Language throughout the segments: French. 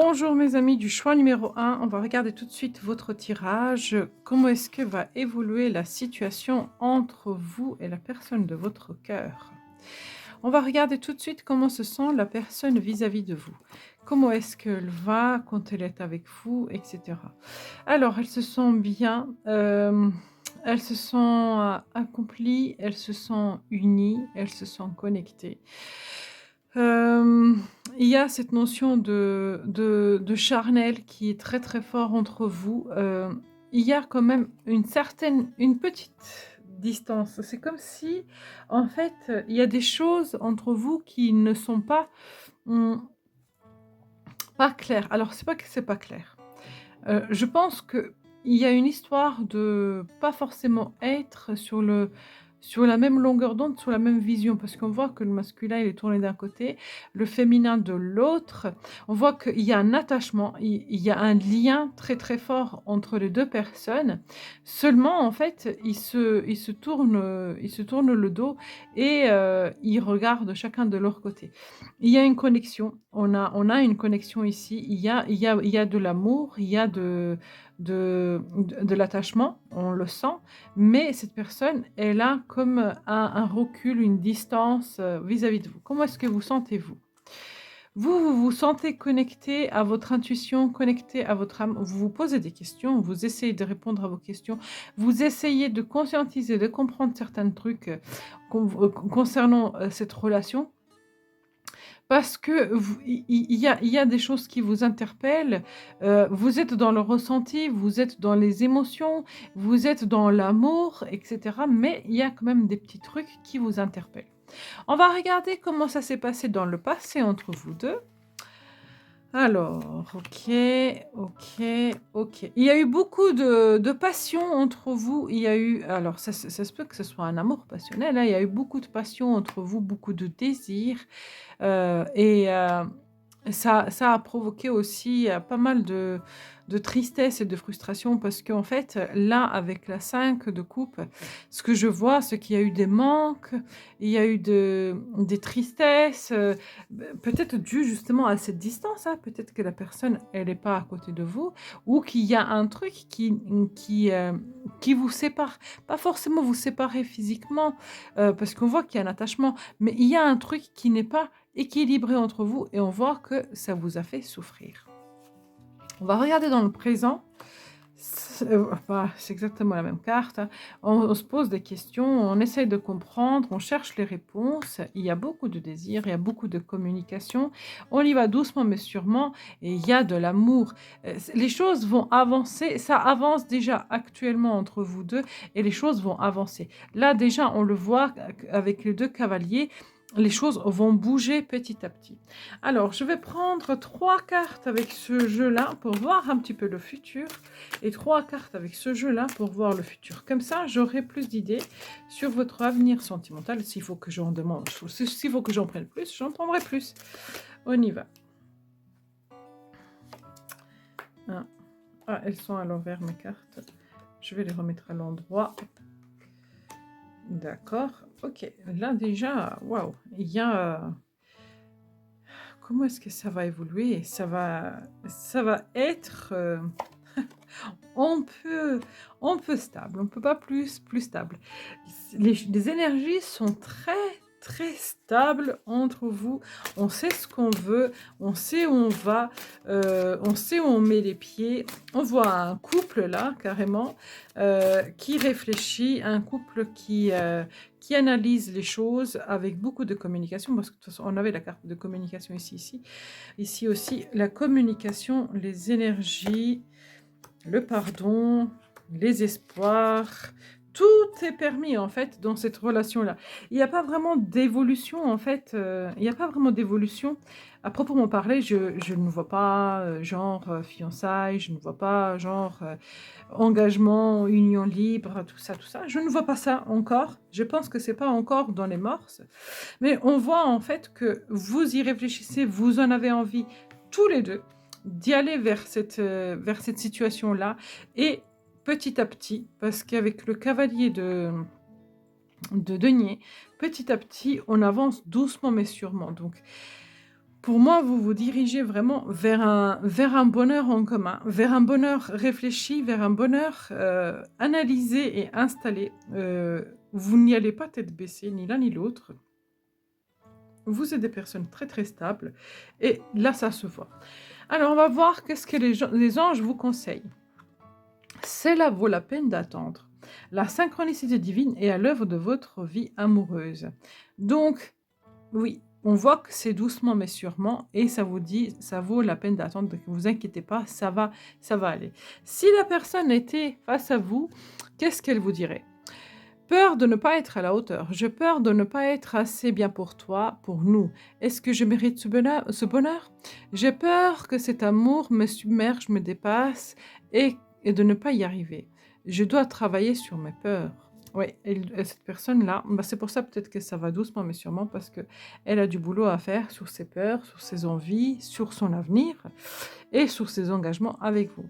Bonjour mes amis du choix numéro un. On va regarder tout de suite votre tirage. Comment est-ce que va évoluer la situation entre vous et la personne de votre cœur? On va regarder tout de suite comment se sent la personne vis-à-vis de vous. Comment est-ce qu'elle va quand elle est avec vous, etc. Alors, elle se sent bien, elle se sent accomplie, elle se sent unie, elle se sent connectée. Hem, il y a cette notion de charnel qui est très, très fort entre vous. Il y a quand même une petite distance. C'est comme si, en fait, il y a des choses entre vous qui ne sont pas, mmh, pas claires. Alors c'est pas que c'est pas clair. Je pense qu'il y a une histoire de pas forcément être sur la même longueur d'onde, sur la même vision, parce qu'on voit que le masculin, il est tourné d'un côté, le féminin de l'autre. On voit qu'il y a un attachement, il y a un lien très, très fort entre les 2 personnes. Seulement, en fait, ils se tournent le dos et ils regardent chacun de leur côté. Il y a une connexion, on a une connexion ici, il y a de l'amour, il y a de l'attachement, on le sent, mais cette personne, elle a comme un recul, une distance, vis-à-vis de vous. Comment est-ce que vous sentez-vous? Vous vous sentez connecté à votre intuition, connecté à votre âme, vous vous posez des questions, vous essayez de répondre à vos questions, vous essayez de conscientiser, de comprendre certains trucs, concernant, cette relation. Parce que vous il y a des choses qui vous interpellent, vous êtes dans le ressenti, vous êtes dans les émotions, vous êtes dans l'amour et cetera, mais il y a quand même des petits trucs qui vous interpellent. On va regarder comment ça s'est passé dans le passé entre vous 2. Alors, OK, OK, OK. Il y a eu beaucoup de passion entre vous. Il y a eu alors ça se peut que ce soit un amour passionnel, hein. Il y a eu beaucoup de passion entre vous, beaucoup de désir, et ça a provoqué aussi, pas mal de tristesse et de frustration parce qu'en fait, là, avec la 5 de coupe, ce que je vois, c'est qu'il y a eu des manques, il y a eu des tristesses, peut-être dû justement à cette distance, hein. Peut-être que la personne, elle est pas à côté de vous ou qu'il y a un truc qui vous sépare. Pas forcément vous séparer physiquement, parce qu'on voit qu'il y a un attachement, mais il y a un truc qui n'est pas équilibré entre vous et on voit que ça vous a fait souffrir. On va regarder dans le présent. C'est exactement la même carte, hein. On se pose des questions, on essaye de comprendre, on cherche les réponses. Il y a beaucoup de désirs, il y a beaucoup de communication. On y va doucement mais sûrement et il y a de l'amour. Les choses vont avancer, ça avance déjà actuellement entre vous 2 et les choses vont avancer. Là déjà, on le voit avec les 2 cavaliers, les choses vont bouger petit à petit. Alors, je vais prendre 3 cartes avec ce jeu-là pour voir un petit peu le futur et 3 cartes avec ce jeu-là pour voir le futur. Comme ça, j'aurai plus d'idées sur votre avenir sentimental. S'il faut que j'en demande, s'il faut que j'en prenne plus, j'en prendrai plus. On y va. Ah, elles sont à l'envers, mes cartes. Je vais les remettre à l'endroit. D'accord. Ok. Là, déjà, waouh, il y a... Comment est-ce que ça va évoluer? Ça va être... On peut on peut stable, on peut pas plus stable. Les énergies sont très, très stables entre vous. On sait ce qu'on veut, on sait où on va, on sait où on met les pieds. On voit un couple là, carrément, qui réfléchit, un couple qui analyse les choses avec beaucoup de communication, parce que de toute façon, on avait la carte de communication ici aussi. La communication, les énergies, le pardon, les espoirs, tout est permis en fait dans cette relation-là. Il n'y a pas vraiment d'évolution en fait, il n'y a pas vraiment d'évolution. À proprement parler, je ne vois pas, genre, fiançailles, je ne vois pas genre, engagement, union libre, tout ça, tout ça. Je ne vois pas ça encore. Je pense que c'est pas encore dans les mœurs. Mais on voit en fait que vous y réfléchissez, vous en avez envie tous les 2 d'y aller vers cette situation-là et petit à petit, parce qu'avec le cavalier de denier, petit à petit, on avance doucement mais sûrement. Donc Pour moi, vous vous dirigez vraiment vers un bonheur en commun, vers un bonheur réfléchi, vers un bonheur analysé et installé. Vous n'y allez pas tête baissée, ni l'un ni l'autre. Vous êtes des personnes très très stables et là, ça se voit. Alors, on va voir qu'est-ce que les anges vous conseillent. Cela vaut la peine d'attendre. La synchronicité divine est à l'œuvre de votre vie amoureuse. Donc, oui, on voit que c'est doucement mais sûrement et ça vous dit, ça vaut la peine d'attendre, ne vous inquiétez pas, ça va aller. Si la personne était face à vous, qu'est-ce qu'elle vous dirait? Peur de ne pas être à la hauteur. J'ai peur de ne pas être assez bien pour toi, pour nous. Est-ce que je mérite ce bonheur? J'ai peur que cet amour me submerge, me dépasse et de ne pas y arriver. Je dois travailler sur mes peurs. Oui, cette personne-là, bah, c'est pour ça peut-être que ça va doucement, mais sûrement parce que elle a du boulot à faire sur ses peurs, sur ses envies, sur son avenir et sur ses engagements avec vous.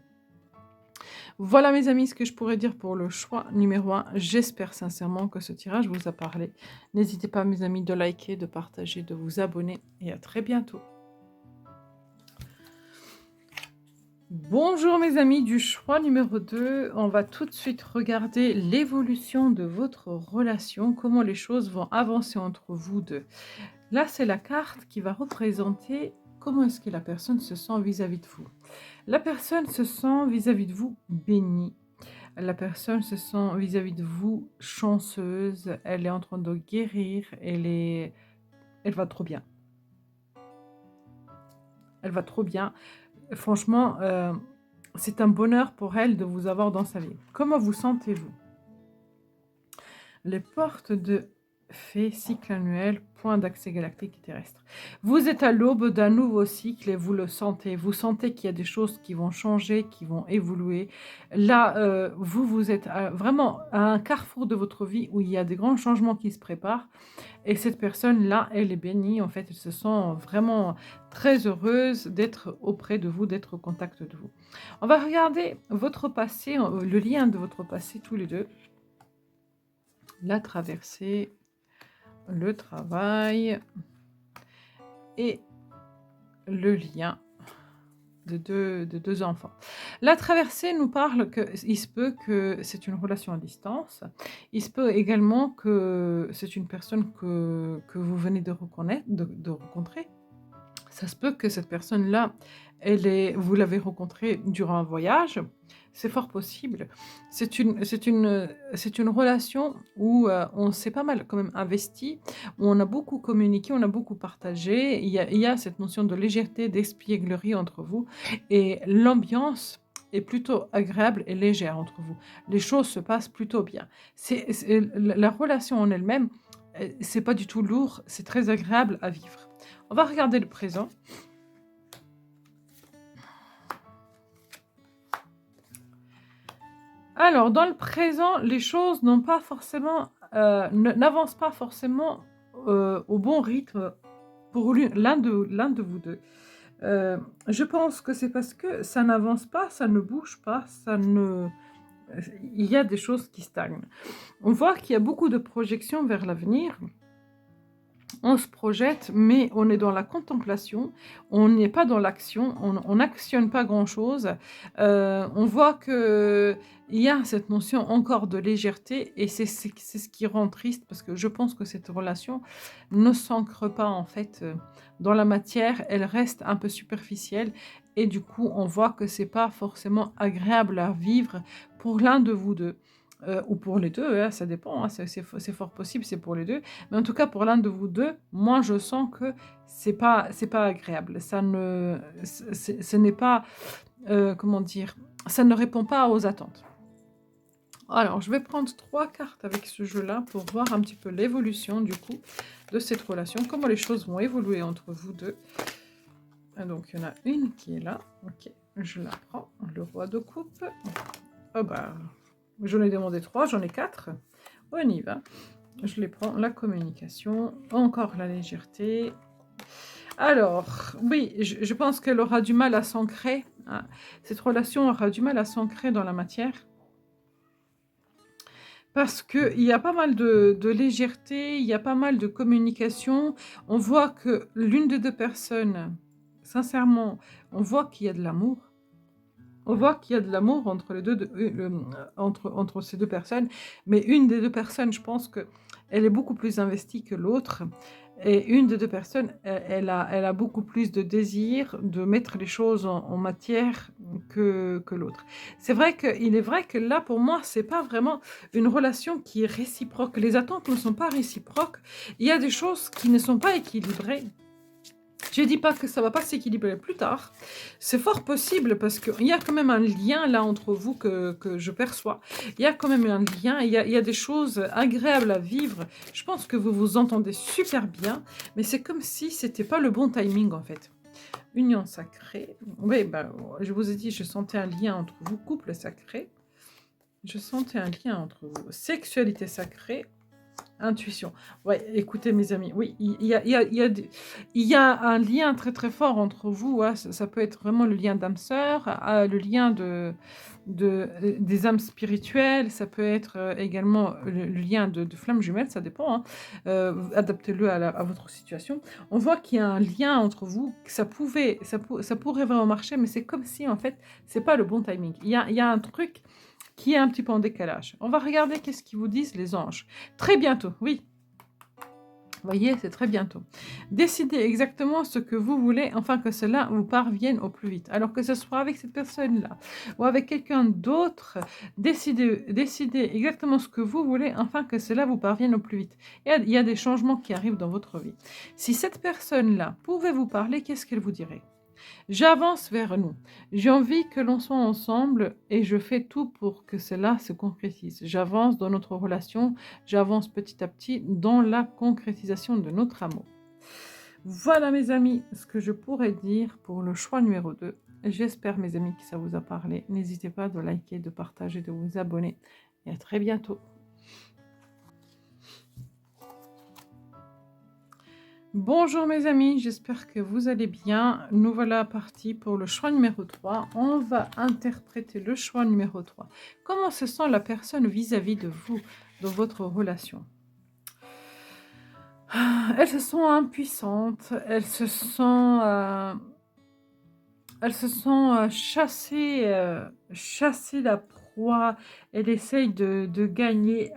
Voilà mes amis, ce que je pourrais dire pour le choix numéro 1. J'espère sincèrement que ce tirage vous a parlé. N'hésitez pas mes amis de liker, de partager, de vous abonner et à très bientôt. Bonjour mes amis du choix numéro 2. On va tout de suite regarder l'évolution de votre relation, comment les choses vont avancer entre vous deux. Là, c'est la carte qui va représenter comment est-ce que la personne se sent vis-à-vis de vous. La personne se sent vis-à-vis de vous bénie. La personne se sent vis-à-vis de vous chanceuse. Elle est en train de guérir. Elle va trop bien. Elle va trop bien. Franchement, c'est un bonheur pour elle de vous avoir dans sa vie. Comment vous sentez-vous? Les portes de Fée, cycle annuel, point d'accès galactique et terrestre. Vous êtes à l'aube d'un nouveau cycle et vous le sentez. Vous sentez qu'il y a des choses qui vont changer, qui vont évoluer. Là, vous êtes vraiment à un carrefour de votre vie où il y a des grands changements qui se préparent. Et cette personne-là, elle est bénie. En fait, elle se sent vraiment très heureuse d'être auprès de vous, d'être au contact de vous. On va regarder votre passé, le lien de votre passé tous les deux. La traversée, le travail et le lien de deux enfants. La traversée nous parle qu'il se peut que c'est une relation à distance. Il se peut également que c'est une personne que vous venez de reconnaître, de rencontrer. Ça se peut que cette personne-là, vous l'avez rencontrée durant un voyage. C'est fort possible. C'est une relation où on s'est pas mal quand même investi, où on a beaucoup communiqué, on a beaucoup partagé. Il y a cette notion de légèreté, d'espièglerie entre vous. Et l'ambiance est plutôt agréable et légère entre vous. Les choses se passent plutôt bien. La relation en elle-même, c'est pas du tout lourd, c'est très agréable à vivre. On va regarder le présent. Alors, dans le présent, les choses n'ont pas forcément, n'avancent pas forcément au bon rythme pour l'un de vous deux. Je pense que c'est parce que ça n'avance pas, ça ne bouge pas, il y a des choses qui stagnent. On voit qu'il y a beaucoup de projections vers l'avenir. On se projette, mais on est dans la contemplation, on n'est pas dans l'action, on n'actionne pas grand-chose. On voit qu'il y a cette notion encore de légèreté et c'est ce qui rend triste parce que je pense que cette relation ne s'ancre pas en fait dans la matière, elle reste un peu superficielle et du coup on voit que c'est pas forcément agréable à vivre pour l'un de vous deux. Ou pour les deux, hein, ça dépend, hein, c'est fort possible, c'est pour les deux. Mais en tout cas, pour l'un de vous deux, moi je sens que c'est pas agréable. Ce n'est pas, comment dire, ça ne répond pas aux attentes. Alors, je vais prendre 3 cartes avec ce jeu-là pour voir un petit peu l'évolution du coup de cette relation, comment les choses vont évoluer entre vous deux. Donc, il y en a une qui est là. Ok, je la prends. Le roi de coupe. Oh bah... J'en ai demandé 3, j'en ai 4. On y va. Je les prends. La communication, encore la légèreté. Alors, oui, je pense qu'elle aura du mal à s'ancrer. Hein. Cette relation aura du mal à s'ancrer dans la matière. Parce qu'il y a pas mal de légèreté, il y a pas mal de communication. On voit que l'une des 2 personnes, sincèrement, on voit qu'il y a de l'amour. On voit qu'il y a de l'amour entre les 2 entre ces 2 personnes, mais une des 2 personnes, je pense qu'elle est beaucoup plus investie que l'autre et une des 2 personnes, elle a beaucoup plus de désir de mettre les choses en matière que l'autre. Il est vrai que là, pour moi, c'est pas vraiment une relation qui est réciproque. Les attentes ne sont pas réciproques. Il y a des choses qui ne sont pas équilibrées. Je dis pas que ça va pas s'équilibrer plus tard. C'est fort possible parce qu'il y a quand même un lien là entre vous que je perçois. Il y a quand même un lien, il y a des choses agréables à vivre. Je pense que vous vous entendez super bien, mais c'est comme si c'était pas le bon timing en fait. Union sacrée. Oui, bah, je vous ai dit, je sentais un lien entre vous, couple sacré. Je sentais un lien entre vous, sexualité sacrée. Intuition. Ouais, écoutez mes amis, oui, il y a un lien très, très fort entre vous, hein. Ça peut être vraiment le lien d'âme sœur, le lien des âmes spirituelles, ça peut être, également le lien de flammes jumelles, ça dépend, hein. Adaptez-le à votre situation. On voit qu'il y a un lien entre vous, que ça pourrait vraiment marcher, mais c'est comme si, en fait, c'est pas le bon timing. Il y a un truc qui est un petit peu en décalage. On va regarder qu'est-ce qu'ils vous disent les anges. Très bientôt, oui. Vous voyez, c'est très bientôt. Décidez exactement ce que vous voulez, afin que cela vous parvienne au plus vite. Alors que ce soit avec cette personne-là ou avec quelqu'un d'autre, décidez exactement ce que vous voulez, afin que cela vous parvienne au plus vite. Il y a des changements qui arrivent dans votre vie. Si cette personne-là pouvait vous parler, qu'est-ce qu'elle vous dirait? J'avance vers nous. J'ai envie que l'on soit ensemble et je fais tout pour que cela se concrétise. J'avance dans notre relation, j'avance petit à petit dans la concrétisation de notre amour. Voilà mes amis, ce que je pourrais dire pour le choix numéro 2. J'espère mes amis que ça vous a parlé. N'hésitez pas de liker, de partager, de vous abonner et à très bientôt. Bonjour mes amis, j'espère que vous allez bien. Nous voilà partis pour le choix numéro 3. On va interpréter le choix numéro 3. Comment se sent la personne vis-à-vis de vous dans votre relation? Elle se sent impuissante, elle se sent chasser la proie, elle essaye de gagner,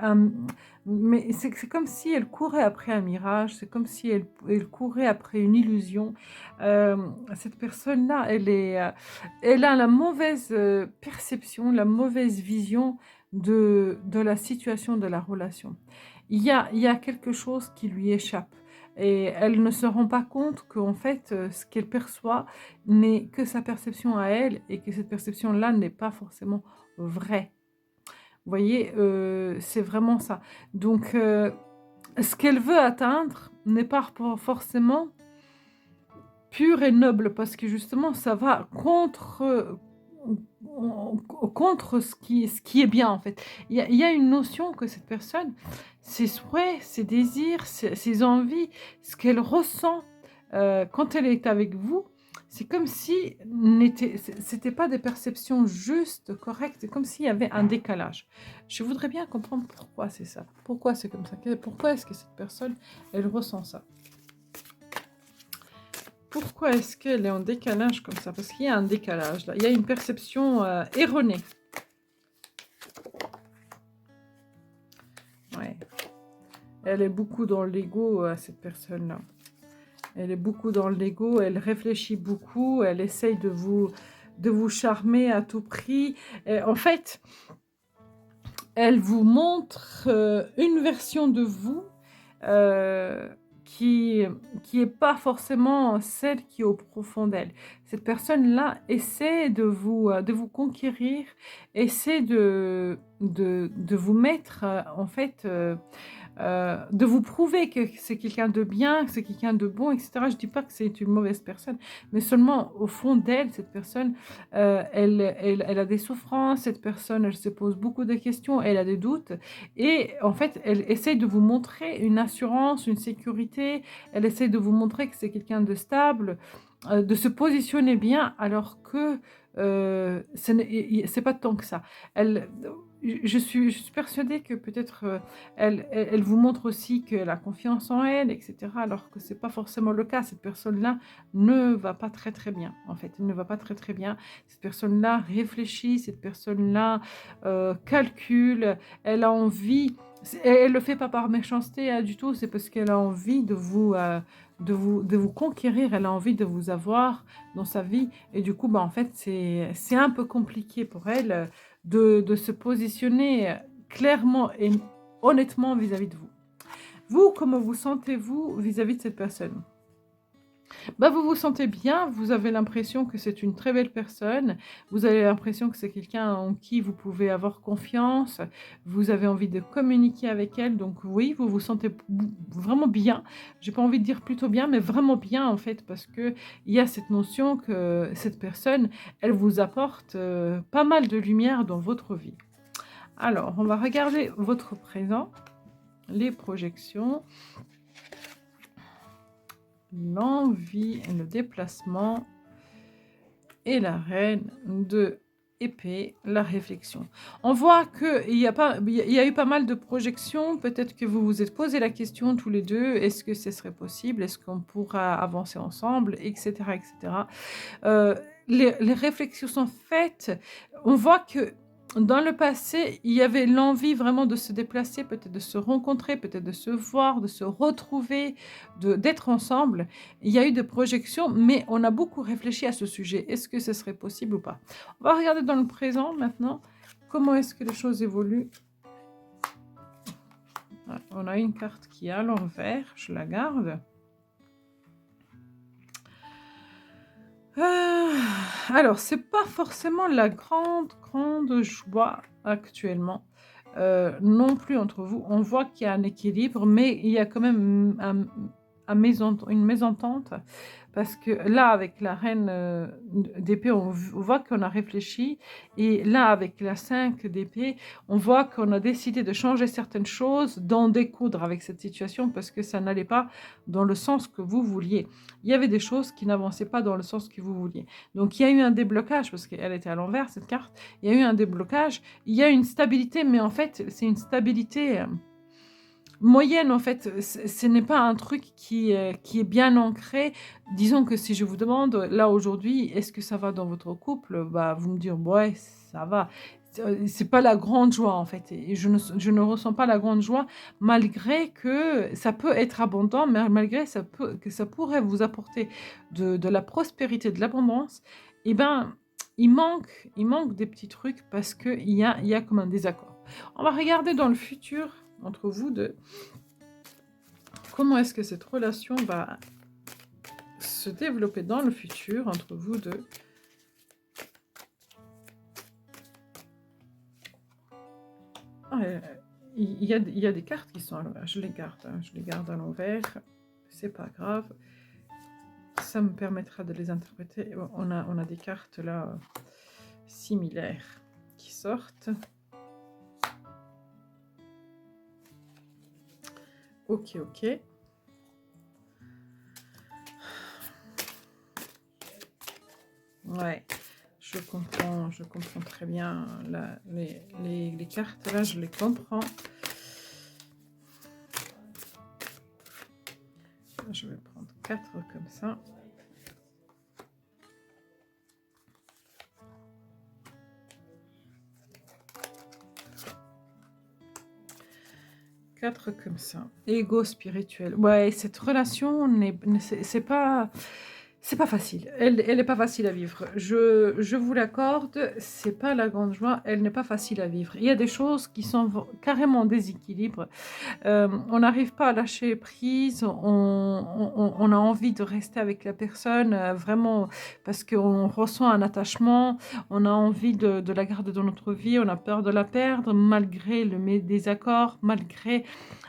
mais c'est comme si elle courait après un mirage, c'est comme si elle courait après une illusion. Cette personne-là, elle a la mauvaise perception, la mauvaise vision de la situation de la relation. Il y a quelque chose qui lui échappe. Et elle ne se rend pas compte qu'en fait, ce qu'elle perçoit n'est que sa perception à elle et que cette perception-là n'est pas forcément vraie. Vous voyez, c'est vraiment ça. Donc, ce qu'elle veut atteindre n'est pas forcément pur et noble parce que justement, ça va contre ce qui est bien en fait. Il y a une notion que cette personne, ses souhaits, ses désirs, ses envies, ce qu'elle ressent quand elle est avec vous, c'est comme si c'était pas des perceptions justes, correctes, c'est comme s'il y avait un décalage. Je voudrais bien comprendre pourquoi c'est ça, pourquoi c'est comme ça, pourquoi est-ce que cette personne, elle ressent ça. Pourquoi est-ce qu'elle est en décalage comme ça? Parce qu'il y a un décalage là, il y a une perception erronée. Ouais. Elle est beaucoup dans l'ego, cette personne-là. Elle est beaucoup dans l'ego, elle réfléchit beaucoup, elle essaye de vous charmer à tout prix. Et en fait, elle vous montre une version de vous euh, qui qui est pas forcément celle qui est au profond d'elle. Cette personne-là essaie de vous conquérir, essaie de vous mettre en fait de vous prouver que c'est quelqu'un de bien, que c'est quelqu'un de bon, etc. Je dis pas que c'est une mauvaise personne, mais seulement au fond d'elle, cette personne, elle a des souffrances, cette personne, elle se pose beaucoup de questions, elle a des doutes et en fait, elle essaye de vous montrer une assurance, une sécurité, elle essaye de vous montrer que c'est quelqu'un de stable, de se positionner bien alors que, c'est pas tant que ça. Elle je suis persuadée que peut-être, elle vous montre aussi qu'elle a confiance en elle et cetera, alors que c'est pas forcément le cas. Cette personne-là ne va pas très, très bien, en fait. Elle ne va pas très, très bien. Cette personne-là réfléchit, cette personne-là, calcule, elle a envie elle le fait pas par méchanceté, du tout, c'est parce qu'elle a envie de vous conquérir, elle a envie de vous avoir dans sa vie et du coup, bah, en fait, c'est un peu compliqué pour elle, de se positionner clairement et honnêtement vis-à-vis de vous. Vous, comment vous sentez-vous vis-à-vis de cette personne? Bah, vous vous sentez bien, vous avez l'impression que c'est une très belle personne, vous avez l'impression que c'est quelqu'un en qui vous pouvez avoir confiance, vous avez envie de communiquer avec elle, donc oui, vous vous sentez vraiment bien. J'ai pas envie de dire plutôt bien, mais vraiment bien en fait, parce que il y a cette notion que cette personne, elle vous apporte pas mal de lumière dans votre vie. Alors, on va regarder votre présent, les projections, l'envie, le déplacement et la reine de épée, la réflexion. On voit qu'il y a pas, il y a eu pas mal de projections. Peut-être que vous vous êtes posé la question tous les deux. Est-ce que ce serait possible? Est-ce qu'on pourra avancer ensemble? Etc. etc. Euh, les réflexions sont faites. On voit que dans le passé, il y avait l'envie vraiment de se déplacer, peut-être de se rencontrer, peut-être de se voir, de se retrouver, d'être ensemble. Il y a eu des projections, mais on a beaucoup réfléchi à ce sujet. Est-ce que ce serait possible ou pas? On va regarder dans le présent maintenant. Comment est-ce que les choses évoluent? Ah, on a une carte qui est à l'envers, je la garde. Alors, c'est pas forcément la grande joie actuellement, non plus entre vous. On voit qu'il y a un équilibre, mais il y a quand même une mésentente parce que là, avec la reine, d'épée, on voit qu'on a réfléchi et là, avec la 5 d'épée, on voit qu'on a décidé de changer certaines choses, d'en découdre avec cette situation parce que ça n'allait pas dans le sens que vous vouliez. Il y avait des choses qui n'avançaient pas dans le sens que vous vouliez. Donc il y a eu un déblocage, parce qu'elle était à l'envers, cette carte. Il y a eu un déblocage. Il y a une stabilité, mais en fait, c'est une stabilité moyenne, en fait. Ce n'est pas un truc qui est bien ancré. Disons que si je vous demande, là, aujourd'hui, est-ce que ça va dans votre couple? Bah, vous me direz, ouais, ça va. C'est pas la grande joie, en fait. Et je ne ressens pas la grande joie, malgré que ça peut être abondant, mais malgré que ça pourrait vous apporter de la prospérité, de l'abondance. Eh ben, il manque des petits trucs parce qu'il y a comme un désaccord. On va regarder dans le futur entre vous deux. Comment est-ce que cette relation va se développer dans le futur entre vous deux? Ah, il y a des cartes qui sont à l'envers. Je les garde, hein, je les garde à l'envers. C'est pas grave. Ça me permettra de les interpréter. On a des cartes là similaires qui sortent. Ok, ok. Ouais, je comprends très bien les cartes là, je les comprends. Je vais prendre 4 comme ça. Quatre comme ça. Ego spirituel. Ouais, cette relation, c'est pas facile. Elle est pas facile à vivre. Je vous l'accorde, c'est pas la grande joie. Elle n'est pas facile à vivre. Il y a des choses qui sont carrément en déséquilibre. On n'arrive pas à lâcher prise. On a envie de rester avec la personne vraiment parce qu'on ressent un attachement. On a envie de la garder dans notre vie. On a peur de la perdre malgré le désaccord, malgré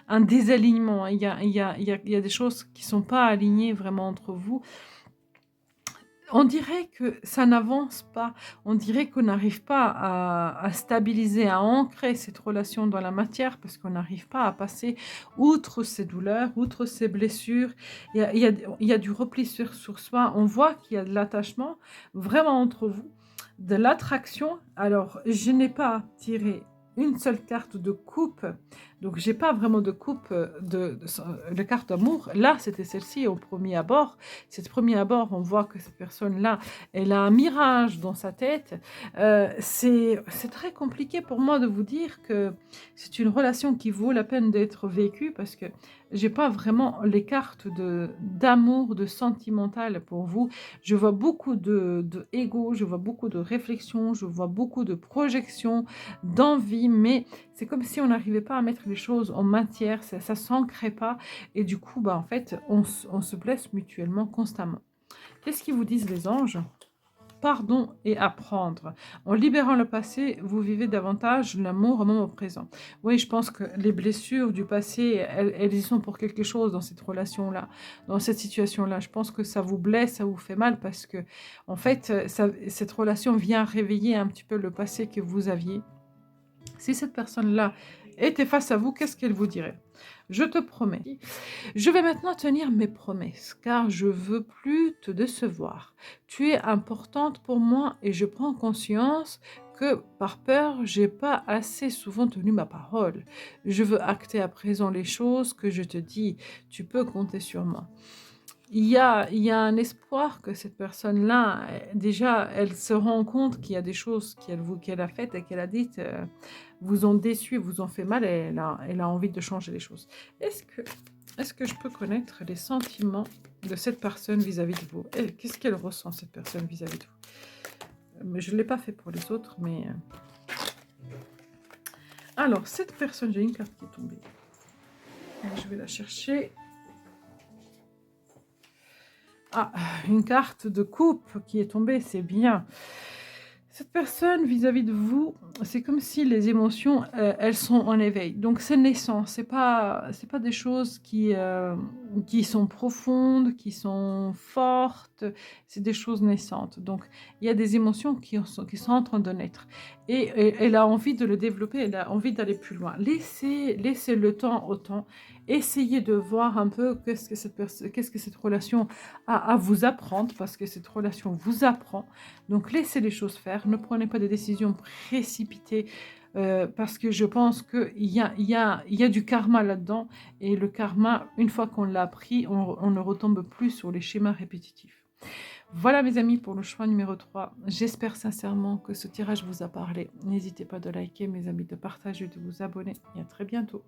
un désalignement. Il y a des choses qui ne sont pas alignées vraiment entre vous. On dirait que ça n'avance pas. On dirait qu'on n'arrive pas à stabiliser, à ancrer cette relation dans la matière parce qu'on n'arrive pas à passer outre ces douleurs, outre ces blessures. Il y a du repli sur soi. On voit qu'il y a de l'attachement vraiment entre vous, de l'attraction. Alors, je n'ai pas tiré une seule carte de coupe. Donc, j'ai pas vraiment de coupe de carte d'amour. Là, c'était celle-ci au premier abord. Cette premier abord, on voit que cette personne-là, elle a un mirage dans sa tête. C'est très compliqué pour moi de vous dire que c'est une relation qui vaut la peine d'être vécue parce que j'ai pas vraiment les cartes d'amour, de sentimental pour vous. Je vois beaucoup de ego, je vois beaucoup de réflexion, je vois beaucoup de projection, d'envie, mais c'est comme si on n'arrivait pas à mettre les choses en matière, ça s'ancrait pas et du coup, bah, en fait, on se blesse mutuellement constamment. Qu'est-ce qu'ils vous disent les anges? Pardon et apprendre. En libérant le passé, vous vivez davantage l'amour au moment présent. Oui, je pense que les blessures du passé, elles y sont pour quelque chose dans cette relation-là, dans cette situation-là. Je pense que ça vous blesse, ça vous fait mal parce que, en fait, cette relation vient réveiller un petit peu le passé que vous aviez. Si cette personne-là était face à vous, qu'est-ce qu'elle vous dirait? Je te promets. Je vais maintenant tenir mes promesses, car je veux plus te décevoir. Tu es importante pour moi et je prends conscience que par peur, j'ai pas assez souvent tenu ma parole. Je veux acter à présent les choses que je te dis. Tu peux compter sur moi. Il y a un espoir que cette personne-là, déjà, elle se rend compte qu'il y a des choses qu'elle a faites et qu'elle a dites, vous ont déçu, vous ont fait mal et elle a envie de changer les choses. Est-ce que est-ce que je peux connaître les sentiments de cette personne vis-à-vis de vous? Qu'est-ce qu'elle ressent, cette personne vis-à-vis de vous? Mais je ne l'ai pas fait pour les autres, mais... Alors, cette personne, j'ai une carte qui est tombée. Je vais la chercher. Ah, une carte de coupe qui est tombée, c'est bien. Cette personne vis-à-vis de vous, c'est comme si les émotions, elles sont en éveil. Donc c'est naissant, c'est pas des choses qui sont profondes, qui sont fortes, c'est des choses naissantes. Donc il y a des émotions qui sont en train de naître et elle a envie de le développer, elle a envie d'aller plus loin. Laissez le temps au temps, essayez de voir un peu qu'est-ce que cette relation a à vous apprendre parce que cette relation vous apprend. Donc laissez les choses faire, ne prenez pas de décisions précipitées parce que je pense qu'il y a du karma là-dedans et le karma, une fois qu'on l'a appris, on ne retombe plus sur les schémas répétitifs. Voilà mes amis pour le choix numéro 3. J'espère sincèrement que ce tirage vous a parlé. N'hésitez pas de liker mes amis, de partager, de vous abonner et à très bientôt.